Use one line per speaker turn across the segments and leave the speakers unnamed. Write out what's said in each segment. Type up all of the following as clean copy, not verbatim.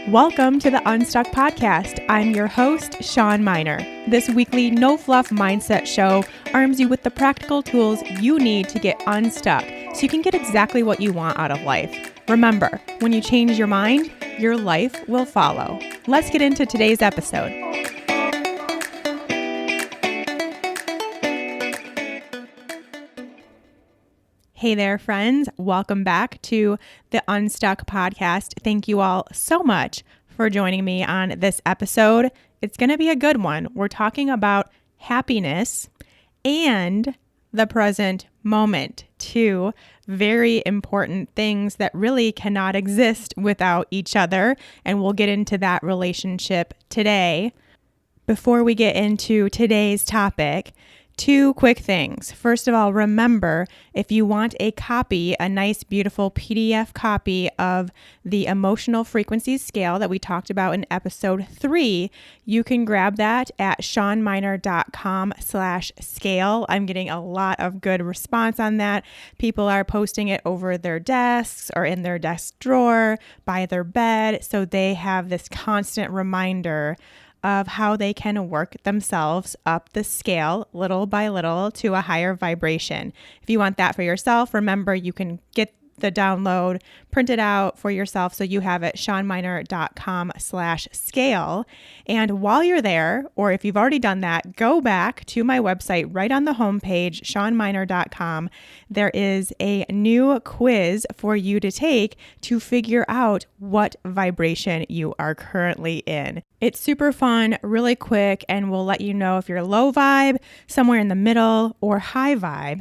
Welcome to the Unstuck Podcast. I'm your host, Sean Miner. This weekly no-fluff mindset show arms you with the practical tools you need to get unstuck so you can get exactly what you want out of life. Remember, when you change your mind, your life will follow. Let's get into today's episode. Hey there, friends. Welcome back to the Unstuck Podcast. Thank you all so much for joining me on this episode. It's going to be a good one. We're talking about happiness and the present moment, two very important things that really cannot exist without each other, and we'll get into that relationship today. Before we get into today's topic, two quick things. First of all, remember, if you want a copy, a nice, beautiful PDF copy of the emotional frequencies scale that we talked about in episode 3, you can grab that at seanminer.com/scale. I'm getting a lot of good response on that. People are posting it over their desks or in their desk drawer, by their bed, so they have this constant reminder of how they can work themselves up the scale little by little to a higher vibration. If you want that for yourself, remember you can get the download, print it out for yourself so you have it, seanminer.com/scale. And while you're there, or if you've already done that, go back to my website right on the homepage, seanminer.com. There is a new quiz for you to take to figure out what vibration you are currently in. It's super fun, really quick, and will let you know if you're low vibe, somewhere in the middle, or high vibe.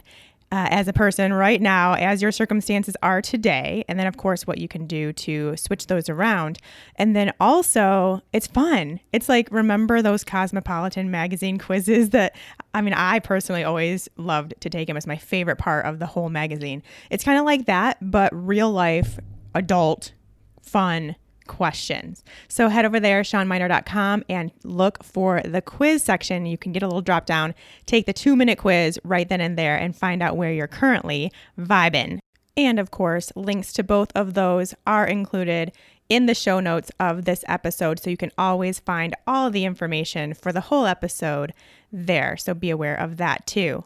As a person right now, as your circumstances are today, and then of course what you can do to switch those around. And then also, it's fun. It's like, remember those Cosmopolitan magazine quizzes that, I personally always loved to take them. It's my favorite part of the whole magazine. It's kind of like that, but real life, adult, fun questions. So head over there, seanminer.com, and look for the quiz section. You can get a little drop down, take the 2-minute quiz right then and there, and find out where you're currently vibing. And of course, links to both of those are included in the show notes of this episode, so you can always find all the information for the whole episode there. So be aware of that too.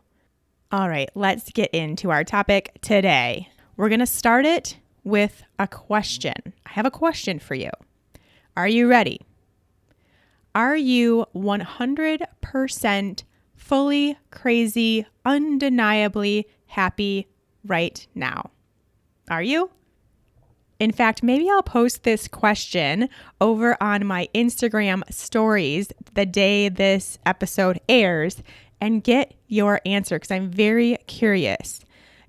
All right, let's get into our topic today. We're going to start it with a question. I have a question for you. Are you ready? Are you 100% fully crazy, undeniably happy right now? Are you? In fact, maybe I'll post this question over on my Instagram stories the day this episode airs and get your answer, because I'm very curious.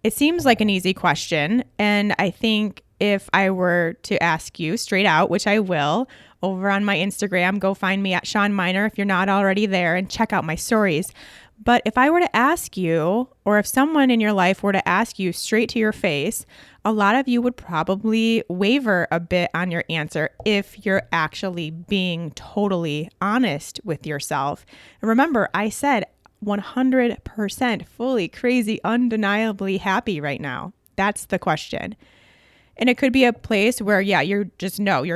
It seems like an easy question, and I think if I were to ask you straight out, which I will, over on my Instagram, go find me at Sean Miner if you're not already there, and check out my stories. But if I were to ask you, or if someone in your life were to ask you straight to your face, a lot of you would probably waver a bit on your answer if you're actually being totally honest with yourself. And remember, I said 100% fully crazy, undeniably happy right now. That's the question. And it could be a place where, you're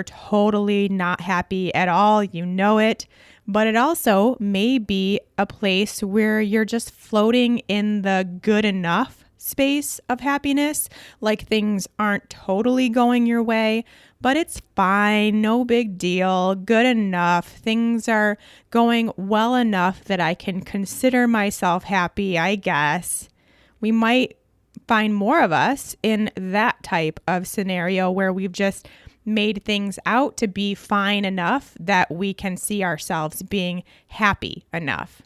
totally not happy at all. You know it. But it also may be a place where you're just floating in the good enough space of happiness, like things aren't totally going your way, but it's fine, no big deal, good enough. Things are going well enough that I can consider myself happy, I guess. We might find more of us in that type of scenario where we've just made things out to be fine enough that we can see ourselves being happy enough.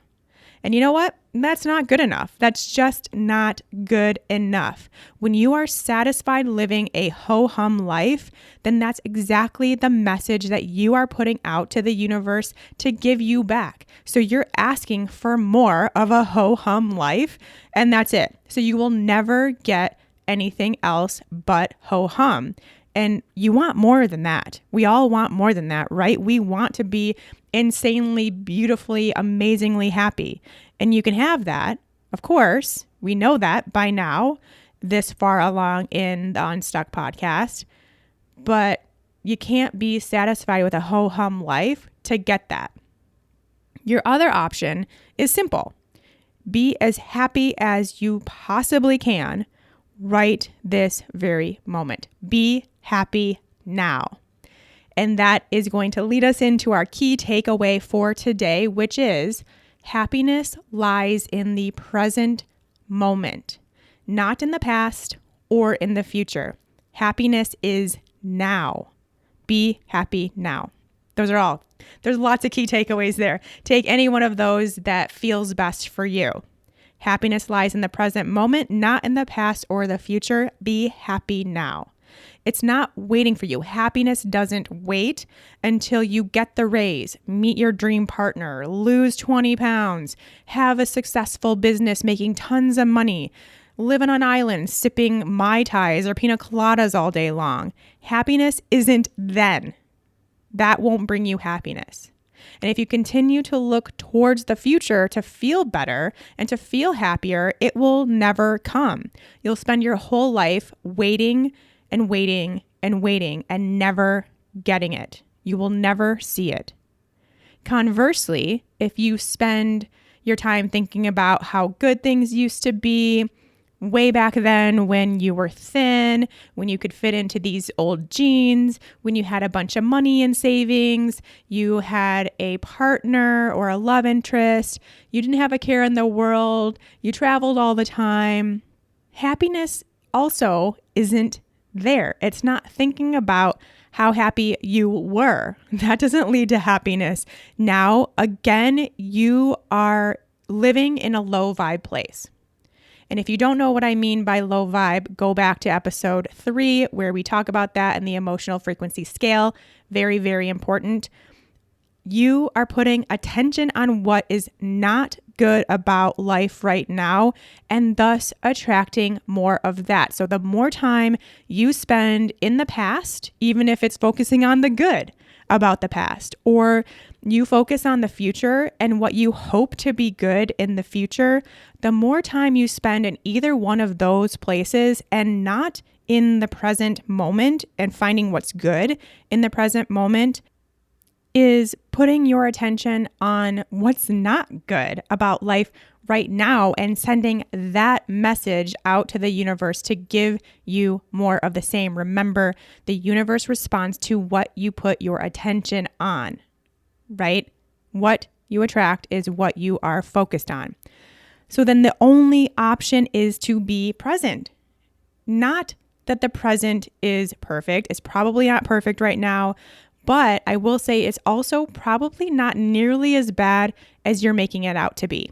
And you know what? That's not good enough. That's just not good enough. When you are satisfied living a ho-hum life, then that's exactly the message that you are putting out to the universe to give you back. So you're asking for more of a ho-hum life, and that's it. So you will never get anything else but ho-hum. And you want more than that. We all want more than that, right? We want to be insanely, beautifully, amazingly happy. And you can have that. Of course, we know that by now, this far along in the Unstuck podcast. But You can't be satisfied with a ho-hum life to get that. Your other option is simple. Be as happy as you possibly can right this very moment. Be happy now. And that is going to lead us into our key takeaway for today, which is happiness lies in the present moment, not in the past or in the future. Happiness is now. Be happy now. Those are all. There's lots of key takeaways there. Take any one of those that feels best for you. Happiness lies in the present moment, not in the past or the future. Be happy now. It's not waiting for you. Happiness doesn't wait until you get the raise, meet your dream partner, lose 20 pounds, have a successful business making tons of money, live on an island sipping Mai Tais or pina coladas all day long. Happiness isn't then. That won't bring you happiness. And if you continue to look towards the future to feel better and to feel happier, it will never come. You'll spend your whole life waiting and waiting and waiting and never getting it. You will never see it. Conversely, if you spend your time thinking about how good things used to be way back then when you were thin, when you could fit into these old jeans, when you had a bunch of money in savings, you had a partner or a love interest, you didn't have a care in the world, you traveled all the time, happiness also isn't there. It's not thinking about how happy you were. That doesn't lead to happiness. Now, again, you are living in a low vibe place. And if you don't know what I mean by low vibe, go back to episode 3 where we talk about that and the emotional frequency scale. Very, very important. You are putting attention on what is not good about life right now and thus attracting more of that. So the more time you spend in the past, even if it's focusing on the good about the past, or you focus on the future and what you hope to be good in the future, the more time you spend in either one of those places and not in the present moment and finding what's good in the present moment, is putting your attention on what's not good about life right now and sending that message out to the universe to give you more of the same. Remember, the universe responds to what you put your attention on, right? What you attract is what you are focused on. So then the only option is to be present. Not that the present is perfect. It's probably not perfect right now. But I will say it's also probably not nearly as bad as you're making it out to be.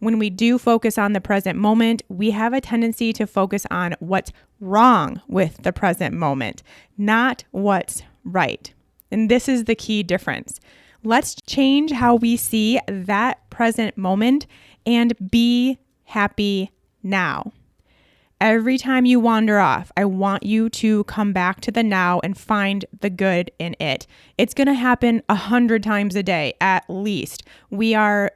When we do focus on the present moment, we have a tendency to focus on what's wrong with the present moment, not what's right. And this is the key difference. Let's change how we see that present moment and be happy now. Every time you wander off, I want you to come back to the now and find the good in it. It's going to happen 100 times a day, at least. We are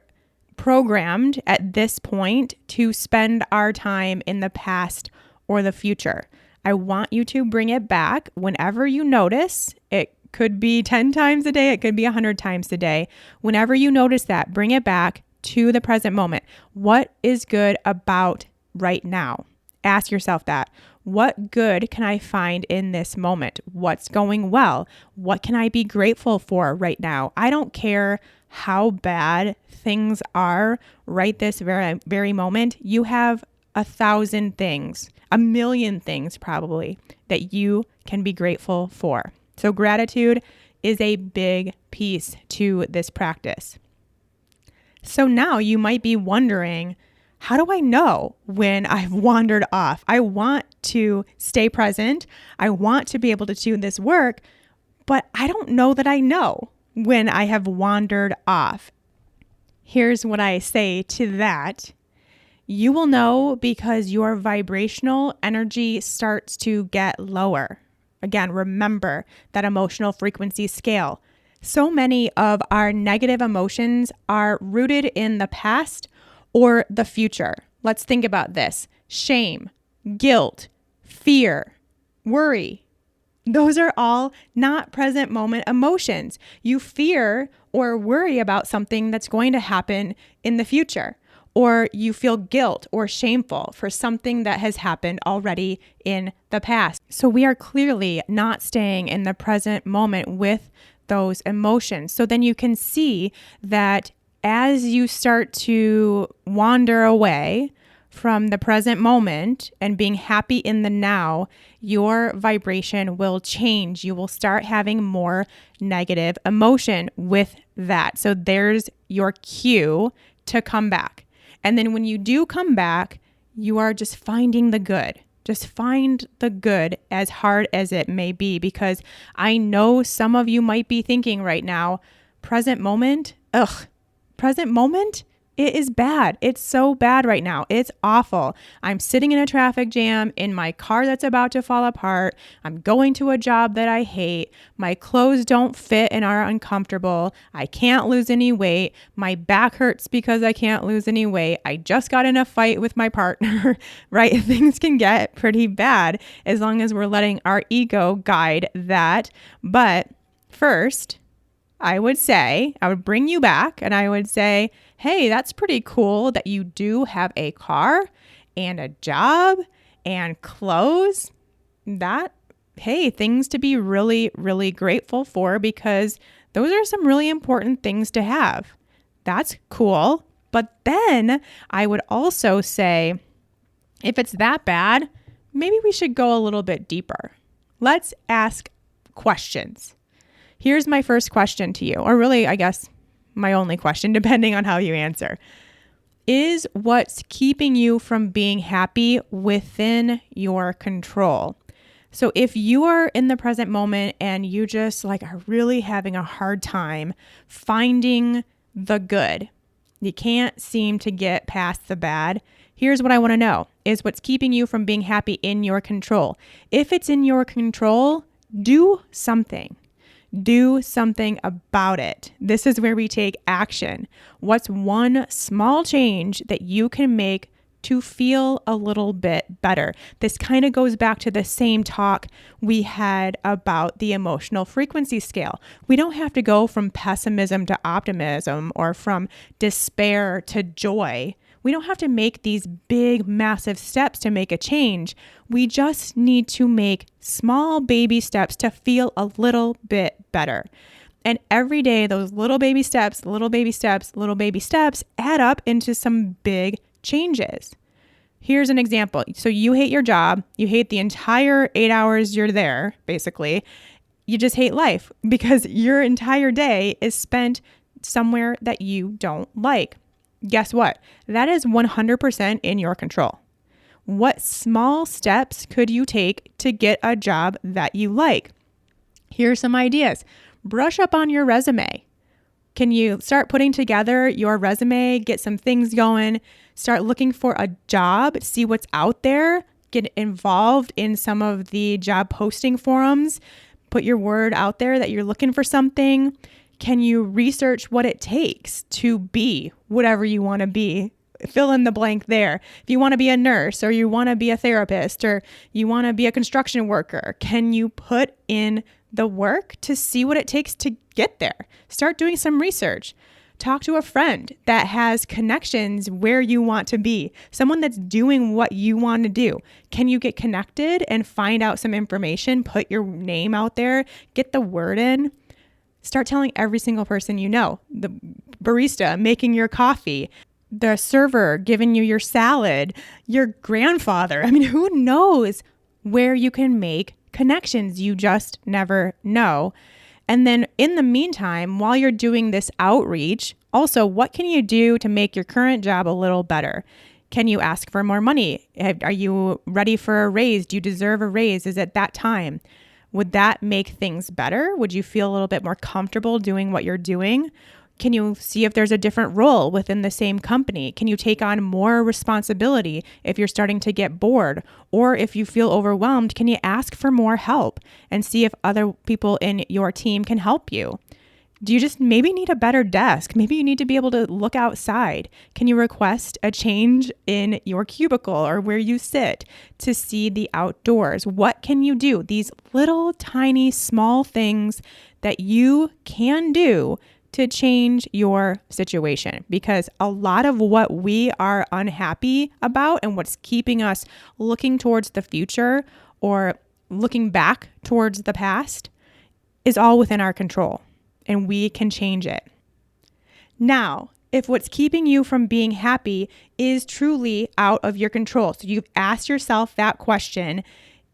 programmed at this point to spend our time in the past or the future. I want you to bring it back whenever you notice. It could be 10 times a day. It could be 100 times a day. Whenever you notice that, bring it back to the present moment. What is good about right now? Ask yourself that. What good can I find in this moment? What's going well? What can I be grateful for right now? I don't care how bad things are right this very moment. You have 1,000 things, 1,000,000 things probably that you can be grateful for. So gratitude is a big piece to this practice. So now you might be wondering, how do I know when I've wandered off? I want to stay present. I want to be able to do this work, but I don't know that I know when I have wandered off. Here's what I say to that. You will know because your vibrational energy starts to get lower. Again, remember that emotional frequency scale. So many of our negative emotions are rooted in the past or the future. Let's think about this. Shame, guilt, fear, worry, Those are all not present moment emotions. You fear or worry about something that's going to happen in the future, or you feel guilt or shameful for something that has happened already in the past. So we are clearly not staying in the present moment with those emotions. So then you can see that as you start to wander away from the present moment and being happy in the now, your vibration will change. You will start having more negative emotion with that. So there's your cue to come back. And then when you do come back, you are just finding the good. Just find the good, as hard as it may be, because I know some of you might be thinking right now, present moment, present moment? It is bad. It's so bad right now. It's awful. I'm sitting in a traffic jam in my car that's about to fall apart. I'm going to a job that I hate. My clothes don't fit and are uncomfortable. I can't lose any weight. My back hurts because I can't lose any weight. I just got in a fight with my partner, right? Things can get pretty bad as long as we're letting our ego guide that. But first, I would bring you back and I would say, hey, that's pretty cool that you do have a car and a job and clothes. Things to be really, really grateful for, because those are some really important things to have. That's cool. But then I would also say, if it's that bad, maybe we should go a little bit deeper. Let's ask questions. Here's my first question to you, or really, I guess, my only question, depending on how you answer. Is what's keeping you from being happy within your control? So if you are in the present moment and you just are really having a hard time finding the good, you can't seem to get past the bad, here's what I want to know. Is what's keeping you from being happy in your control? If it's in your control, do something. Do something about it. This is where we take action. What's one small change that you can make to feel a little bit better? This kind of goes back to the same talk we had about the emotional frequency scale. We don't have to go from pessimism to optimism or from despair to joy. We don't have to make these big, massive steps to make a change. We just need to make small baby steps to feel a little bit better. And every day, those little baby steps add up into some big changes. Here's an example. So you hate your job. You hate the entire 8 hours you're there, basically. You just hate life because your entire day is spent somewhere that you don't like. Guess what? That is 100% in your control. What small steps could you take to get a job that you like? Here's some ideas. Brush up on your resume. Can you start putting together your resume, get some things going, start looking for a job, see what's out there, get involved in some of the job posting forums, put your word out there that you're looking for something. Can you research what it takes to be whatever you want to be? Fill in the blank there. If you want to be a nurse or you want to be a therapist or you want to be a construction worker, can you put in the work to see what it takes to get there? Start doing some research. Talk to a friend that has connections where you want to be, someone that's doing what you want to do. Can you get connected and find out some information? Put your name out there, get the word in. Start telling every single person you know, the barista making your coffee, the server giving you your salad, your grandfather. I mean, who knows where you can make connections? You just never know. And then in the meantime, while you're doing this outreach, also, what can you do to make your current job a little better? Can you ask for more money? Are you ready for a raise? Do you deserve a raise? Is it that time? Would that make things better? Would you feel a little bit more comfortable doing what you're doing? Can you see if there's a different role within the same company? Can you take on more responsibility if you're starting to get bored? Or if you feel overwhelmed, can you ask for more help and see if other people in your team can help you? Do you just maybe need a better desk? Maybe you need to be able to look outside. Can you request a change in your cubicle or where you sit to see the outdoors? What can you do? These little tiny small things that you can do to change your situation, because a lot of what we are unhappy about and what's keeping us looking towards the future or looking back towards the past is all within our control. And we can change it. Now, if what's keeping you from being happy is truly out of your control, so you've asked yourself that question,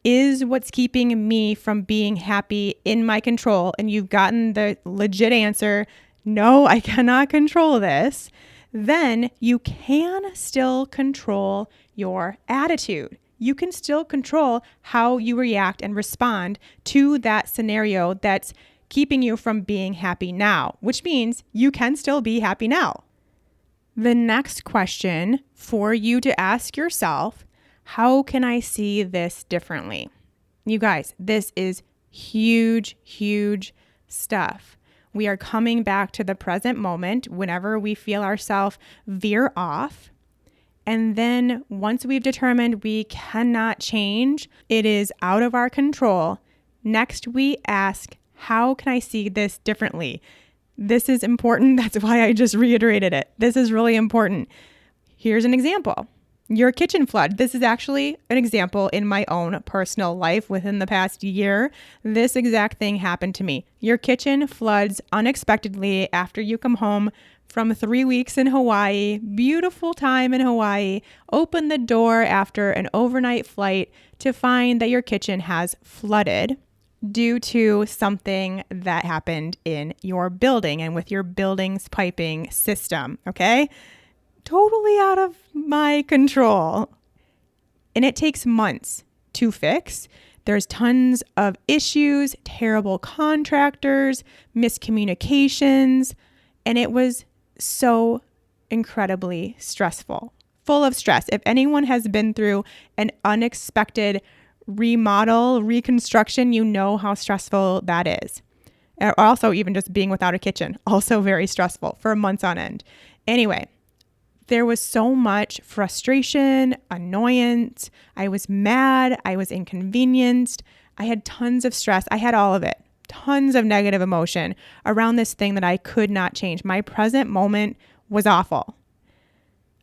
is what's keeping me from being happy in my control? And you've gotten the legit answer, no, I cannot control this. Then you can still control your attitude. You can still control how you react and respond to that scenario that's keeping you from being happy now, which means you can still be happy now. The next question for you to ask yourself, how can I see this differently? You guys, this is huge, huge stuff. We are coming back to the present moment whenever we feel ourselves veer off. And then once we've determined we cannot change, it is out of our control. Next, we ask, how can I see this differently? This is important. That's why I just reiterated it. This is really important. Here's an example. Your kitchen flood. This is actually an example in my own personal life within the past year. This exact thing happened to me. Your kitchen floods unexpectedly after you come home from 3 weeks in Hawaii. Beautiful time in Hawaii. Open the door after an overnight flight to find that your kitchen has flooded due to something that happened in your building and with your building's piping system, okay? Totally out of my control. And it takes months to fix. There's tons of issues, terrible contractors, miscommunications, and it was so incredibly stressful, full of stress. If anyone has been through an unexpected remodel, reconstruction, you know how stressful that is. Also, even just being without a kitchen, also very stressful for months on end. Anyway, there was so much frustration, annoyance. I was mad. I was inconvenienced. I had tons of stress. I had all of it. Tons of negative emotion around this thing that I could not change. My present moment was awful.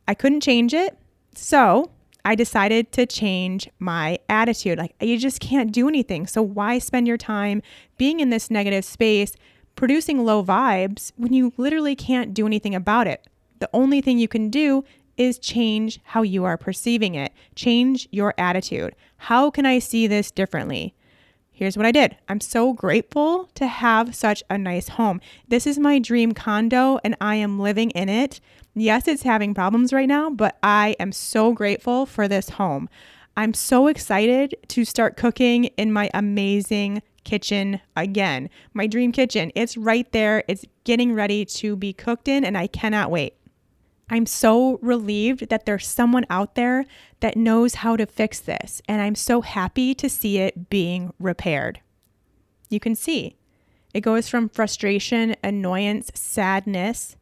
I couldn't change it. So I decided to change my attitude. Like, you just can't do anything. So why spend your time being in this negative space, producing low vibes when you literally can't do anything about it? The only thing you can do is change how you are perceiving it. Change your attitude. How can I see this differently? Here's what I did. I'm so grateful to have such a nice home. This is my dream condo and I am living in it. Yes, it's having problems right now, but I am so grateful for this home. I'm so excited to start cooking in my amazing kitchen again. My dream kitchen. It's right there. It's getting ready to be cooked in and I cannot wait. I'm so relieved that there's someone out there that knows how to fix this, and I'm so happy to see it being repaired. You can see it goes from frustration, annoyance, sadness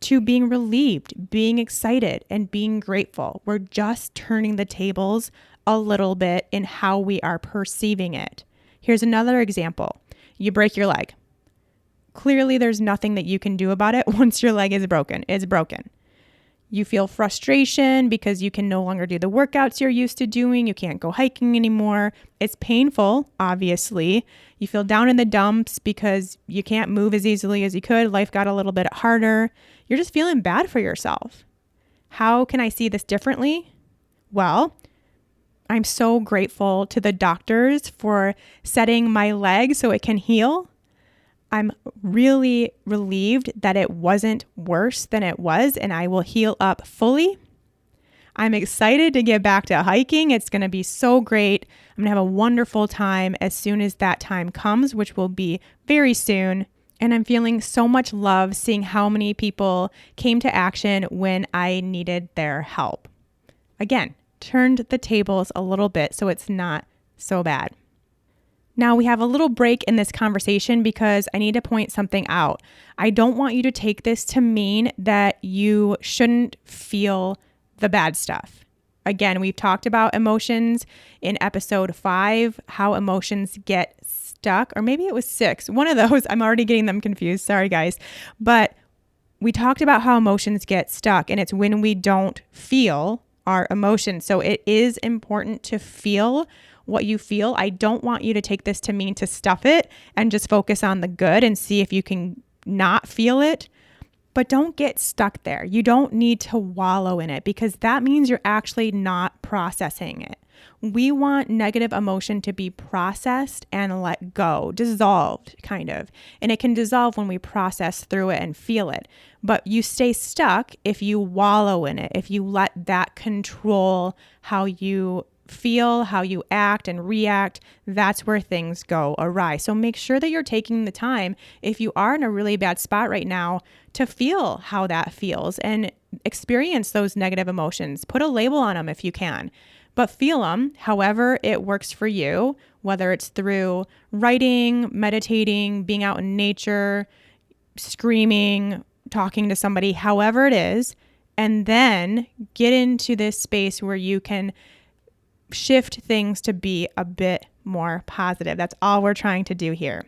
to being relieved, being excited, and being grateful. We're just turning the tables a little bit in how we are perceiving it. Here's another example. You break your leg. Clearly, there's nothing that you can do about it once your leg is broken. It's broken. You feel frustration because you can no longer do the workouts you're used to doing. You can't go hiking anymore. It's painful, obviously. You feel down in the dumps because you can't move as easily as you could. Life got a little bit harder. You're just feeling bad for yourself. How can I see this differently? Well, I'm so grateful to the doctors for setting my leg so it can heal. I'm really relieved that it wasn't worse than it was and I will heal up fully. I'm excited to get back to hiking. It's going to be so great. I'm going to have a wonderful time as soon as that time comes, which will be very soon. And I'm feeling so much love seeing how many people came to action when I needed their help. Again, turned the tables a little bit so it's not so bad. Now we have a little break in this conversation because I need to point something out. I don't want you to take this to mean that you shouldn't feel the bad stuff. Again, we've talked about emotions in episode 5, how emotions get stuck, or maybe it was 6. One of those, I'm already getting them confused. Sorry, guys. But we talked about how emotions get stuck, and it's when we don't feel our emotions. So it is important to feel what you feel. I don't want you to take this to mean to stuff it and just focus on the good and see if you can not feel it. But don't get stuck there. You don't need to wallow in it because that means you're actually not processing it. We want negative emotion to be processed and let go, dissolved kind of. And it can dissolve when we process through it and feel it. But you stay stuck if you wallow in it, if you let that control how you feel, how you act and react. That's where things go awry. So make sure that you're taking the time, if you are in a really bad spot right now, to feel how that feels and experience those negative emotions. Put a label on them if you can, but feel them however it works for you, whether it's through writing, meditating, being out in nature, screaming, talking to somebody, however it is, and then get into this space where you can shift things to be a bit more positive. That's all we're trying to do here.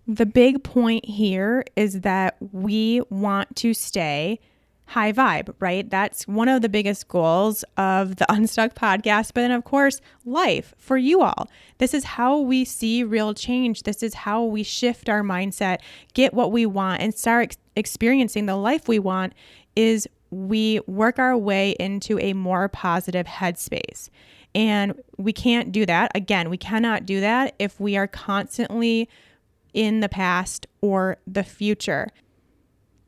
The big point here is that we want to stay high vibe, right? That's one of the biggest goals of the Unstuck podcast, but then of course, life for you all. This is how we see real change. This is how we shift our mindset, get what we want, and start experiencing the life we want is we work our way into a more positive headspace. And we can't do that. Again, we cannot do that if we are constantly in the past or the future.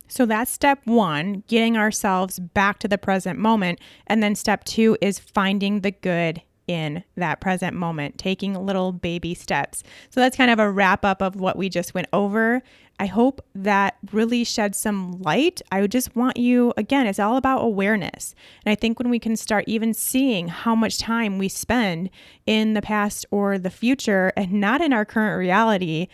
So that's step 1, getting ourselves back to the present moment. And then step 2 is finding the good in that present moment, taking little baby steps. So that's kind of a wrap up of what we just went over. I hope that really sheds some light. I would just want you, again, it's all about awareness. And I think when we can start even seeing how much time we spend in the past or the future and not in our current reality,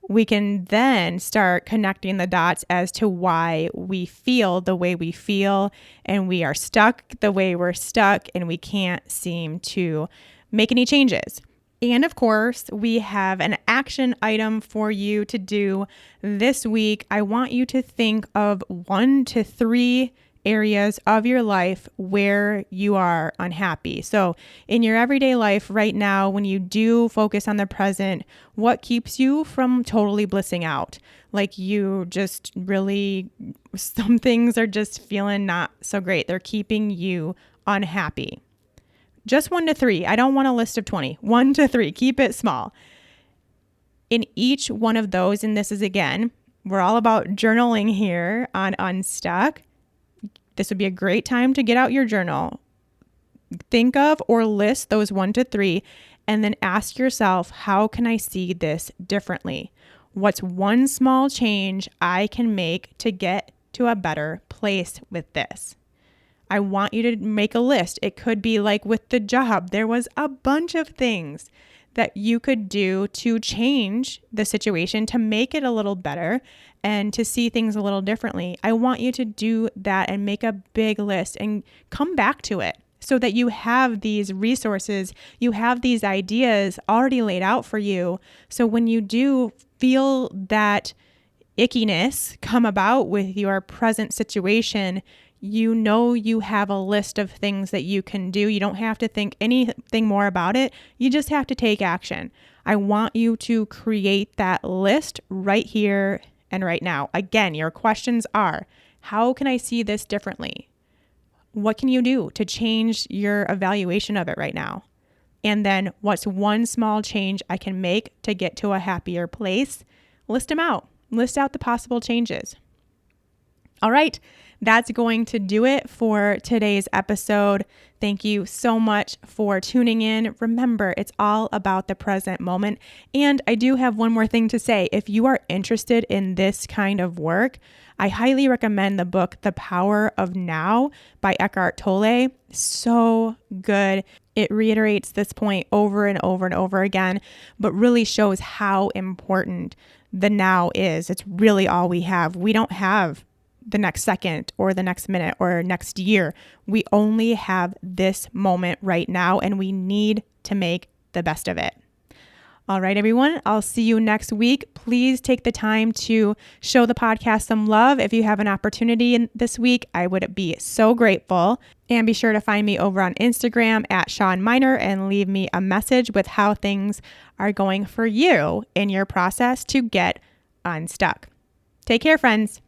we can then start connecting the dots as to why we feel the way we feel and we are stuck the way we're stuck and we can't seem to make any changes. And of course, we have an action item for you to do this week. I want you to think of 1 to 3 areas of your life where you are unhappy. So in your everyday life right now, when you do focus on the present, what keeps you from totally blissing out? Like you just really, some things are just feeling not so great. They're keeping you unhappy. Just 1 to 3. I don't want a list of 20. 1 to 3. Keep it small. In each one of those, and this is again, we're all about journaling here on Unstuck. This would be a great time to get out your journal. Think of or list those 1 to 3 and then ask yourself, how can I see this differently? What's one small change I can make to get to a better place with this? I want you to make a list. It could be like with the job. There was a bunch of things that you could do to change the situation, to make it a little better and to see things a little differently. I want you to do that and make a big list and come back to it so that you have these resources, you have these ideas already laid out for you. So when you do feel that ickiness come about with your present situation, you know you have a list of things that you can do. You don't have to think anything more about it. You just have to take action. I want you to create that list right here and right now. Again, your questions are, how can I see this differently? What can you do to change your evaluation of it right now? And then what's one small change I can make to get to a happier place? List them out. List out the possible changes. All right, that's going to do it for today's episode. Thank you so much for tuning in. Remember, it's all about the present moment. And I do have one more thing to say. If you are interested in this kind of work, I highly recommend the book, The Power of Now by Eckhart Tolle. So good. It reiterates this point over and over and over again, but really shows how important the now is. It's really all we have. We don't have the next second or the next minute or next year. We only have this moment right now, and we need to make the best of it. All right, everyone, I'll see you next week. Please take the time to show the podcast some love. If you have an opportunity this week, I would be so grateful. And be sure to find me over on Instagram at Shawn Miner and leave me a message with how things are going for you in your process to get unstuck. Take care, friends.